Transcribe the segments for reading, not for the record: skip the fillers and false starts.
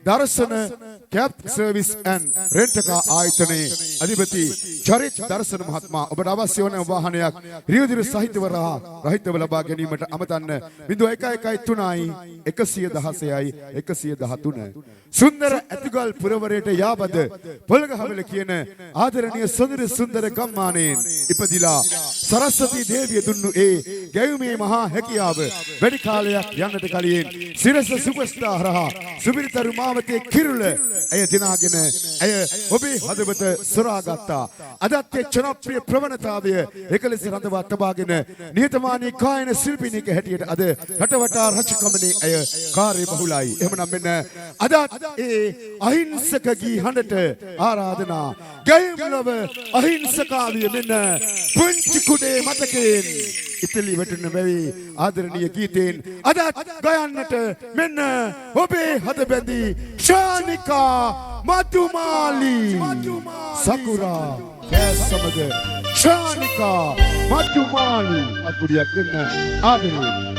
දර්ශන cab service and රෙන්ටකා ආයතනයේ අධිපති චරිත් දර්ශන මහත්මයා ඔබට අවශ්‍ය වන වාහනයක් රියදුරු සහිතව රහිතව ලබා ගැනීමට අමතන්න 0113යි 116යි 113 සුන්දර ඇතිගල් පුරවරයට යාබද පොල්ගහවල කියන ආදරණීය සුන්දර ගම්මානයෙන් ඉපදිලා සරස්වතී දේවිය දුන්නු ඒ ගැයුමේ මහා හැකියාව වැඩි කාලයක් යන්නට කලින් සිරස සුපර්ස්ටාර් හරහා සුබිරිතරු මාවතේ කිරුළ ඇය දිනාගෙන ඇය ඔබේ හදවත සොරාගත්තා. අදත් ඒ ජනප්‍රිය ප්‍රවණතාවය එකලෙස රඳවා තබාගෙන නිහතමානී කායන ශිල්පිනියක හැටියට අද රටවටා රජකමනේ ඇය කාර්යබහුලයි. එහෙමනම් මෙන්න අදත් ඒ අහිංසක ගී හඬට ආරාධනා ගැයුම් ලව අහිංසකාවිය මෙන්න පුංචි කුඩේ මතකයෙන් ඉතලි වැටෙන බැවි ආදරණීය ගීතෙන් අදත් ගයන්නට මෙන්න ඔබේ හද බැඳි ශානිකා මතුමාලි සකුරා කැස් සමග ශානිකා මතුමාලි අකුඩියක් දෙන්න ආදරණීය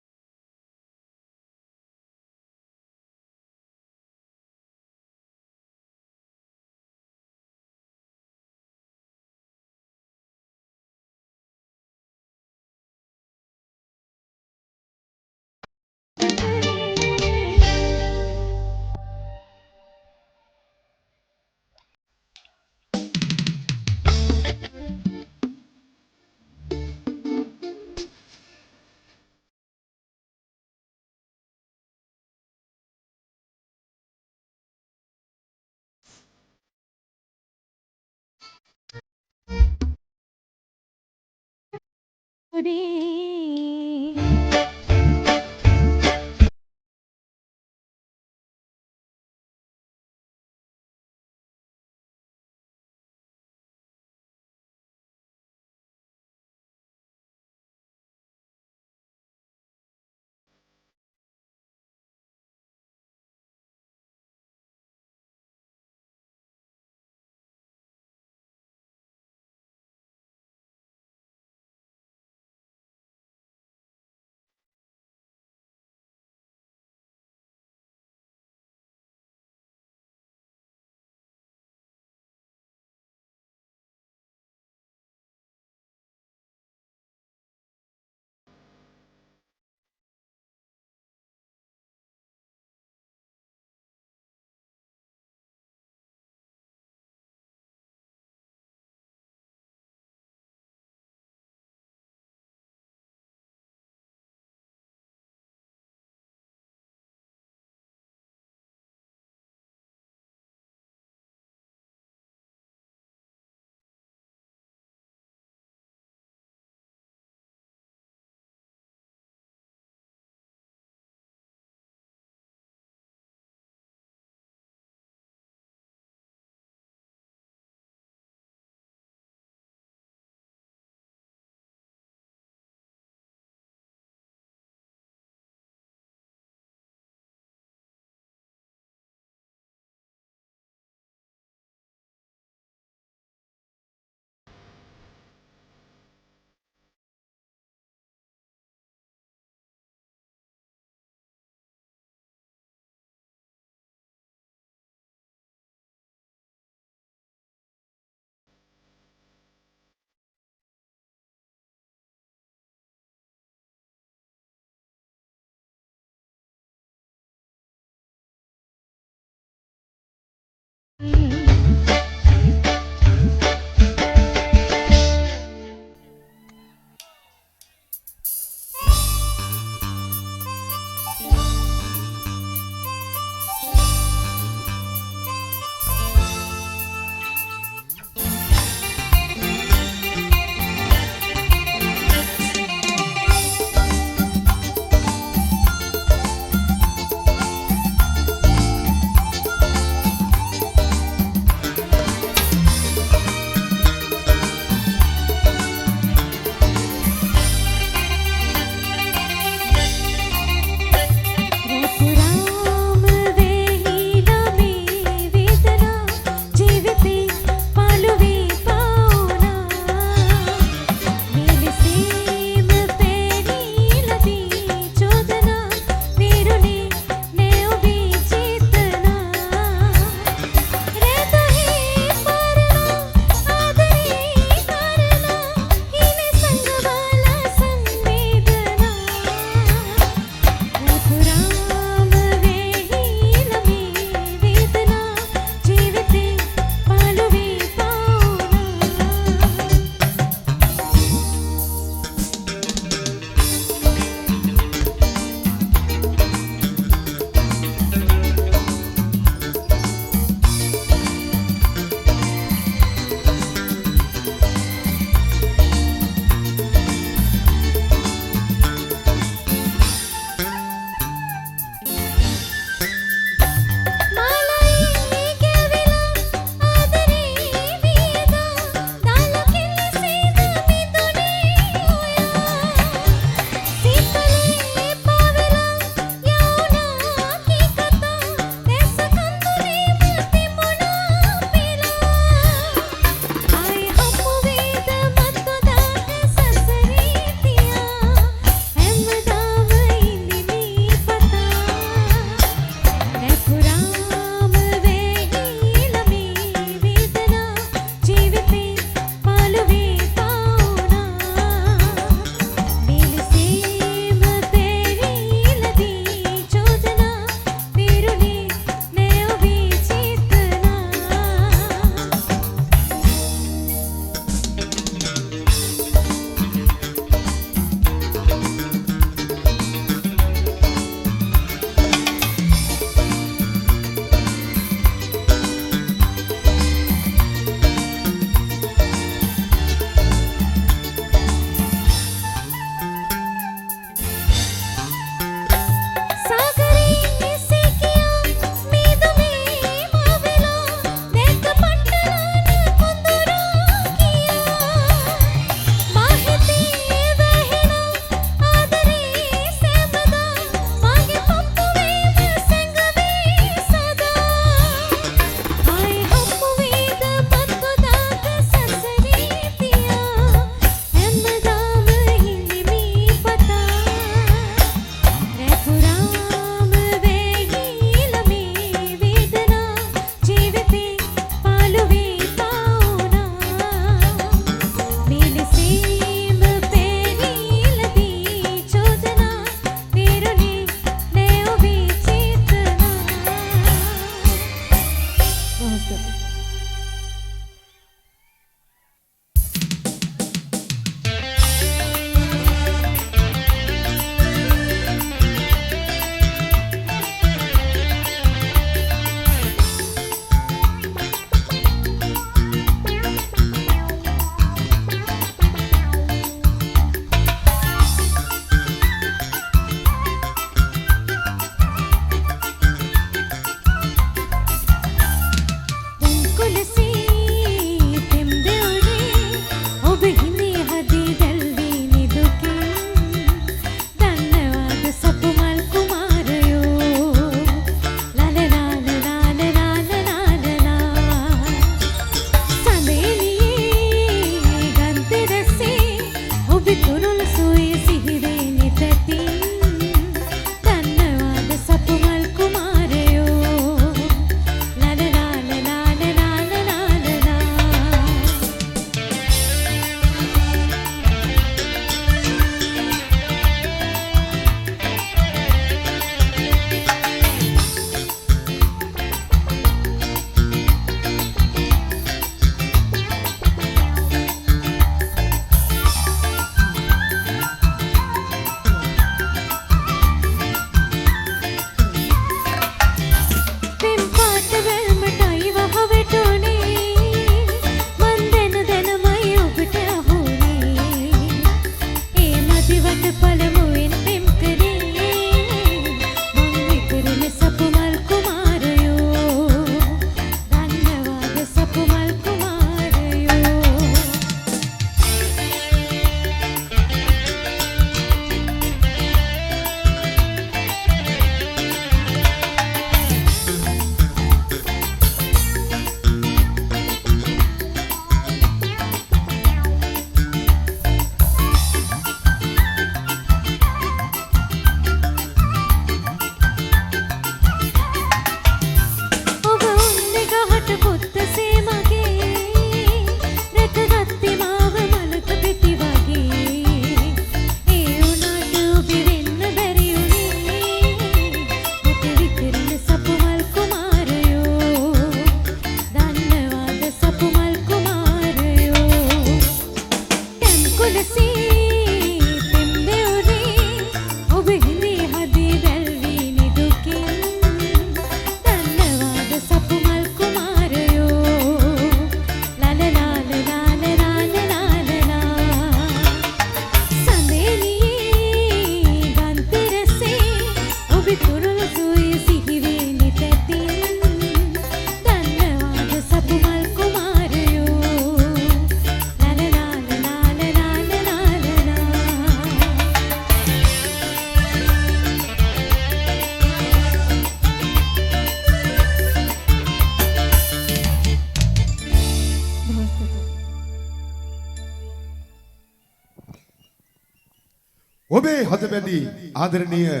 ඔබේ හදබැඳි ආදරණීය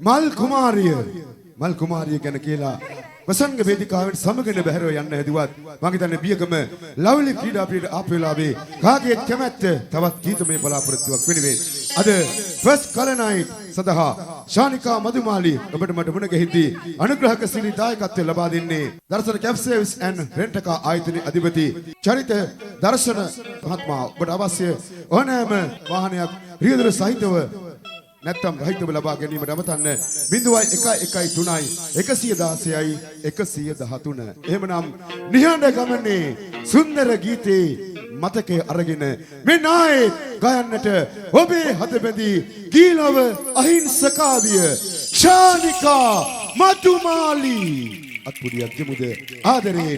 මල් කුමාරිය ගැන කියලා ප්‍රසංග වේදිකාවෙන් සමගන බැහැරව යන්න හැදුවත් මම හිතන්නේ බියකම ලව්ලි ක්‍රීඩා පිළිවෙල ආපු වෙලාවේ කාගේ කැමැත්ත තවත් ගීතමය බලාපොරොත්තුවක් වෙනුවෙන් අද ෆස්ට් කලර් නයිට් සඳහා ශානිකා මදුමාලි ඔබට මට මුණ ගැහිදී අනුග්‍රහක සිරි දායකත්වය ලබා දෙන්නේ දර්ශන cab service and rent car ආයතනයේ අධිපති චරිත දර්ශන මහත්මයා ඔබට අවශ්‍ය ඕනෑම වාහනයක් රියදුර සහිතව නැත්තම් රහිතව ලබා ගැනීමට අමතන්න 0113 116යි 113. එහෙමනම් නිහඬ ගමනේ සුන්දර ගීතේ මතකයේ අරගෙන මේ නායේ ගයන්නට ඔබේ හදබැඳි ගීලව අහිංසකාවිය ශානිකා මදුමාලි අත්පුඩියක් දෙමුද ආදරේ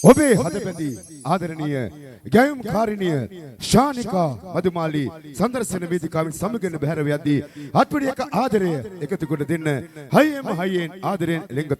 ඔබේ හදබැඳි ආදරණීය ගැයුම් කාරිණිය ශානිකා මදුමාලි සම්දර්ශන වේදිකාවෙන් සමගන බැහැර යද්දී අත්පුඩියක ආදරය එකතු කොට දෙන්න හයියෙන් ආදරයෙන් ලෙංග